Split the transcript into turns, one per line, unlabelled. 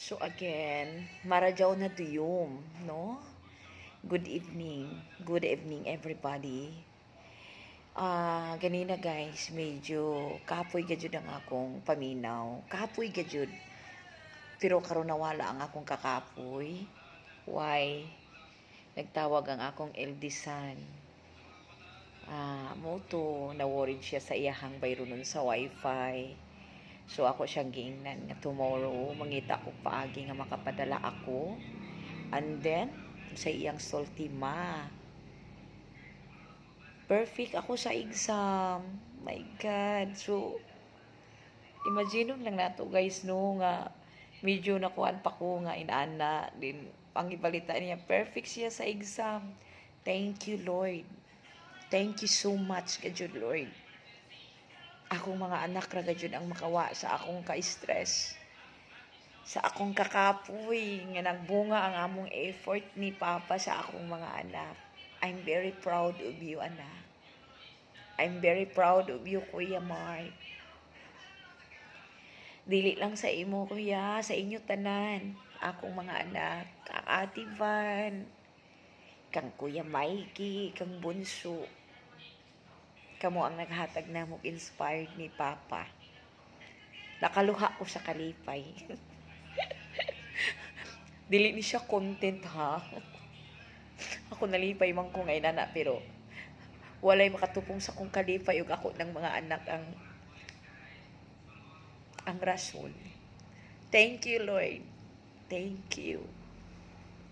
So again, Marajaw na Duyom, no? Good evening. Good evening everybody. Ganina guys, medyo kapoy gajud ang akong paminaw. Kapoy gajud. Pero karon nawala ang akong kakapoy. Why? Nagtawag ang akong eldest son. Mo na-worried siya sa iyahang bayro nun sa wifi. So ako siyang giingnan nga tomorrow mangita ko paagi nga makapadala ako. And then sa iyang sulti ma. Perfect ako sa exam. My God. So imagine lang nato guys no nga medyo nakuan pa ko nga inana din ang ibalita niya perfect siya sa exam. Thank you Lord. Thank you so much gajud Lord. Akong mga anak ra gajud ang makawa sa akong ka-stress. Sa akong kakapoy nga nagbunga ang among effort ni Papa sa akong mga anak. I'm very proud of you, anak. I'm very proud of you, Kuya Mark. Dili lang sa imo, Kuya, sa inyo tanan. Akong mga anak, kang Ate Van, kang Kuya Mikey, kang Bunso. Kamo ang naghatag na mo inspired ni Papa. Nakaluha ko sa kalipay. Dili ni siya content ha. Ako nalipay man ko ngayon na pero walay makatupong sa kong kalipay ug ako ng mga anak ang rason. Thank you Lord. Thank you.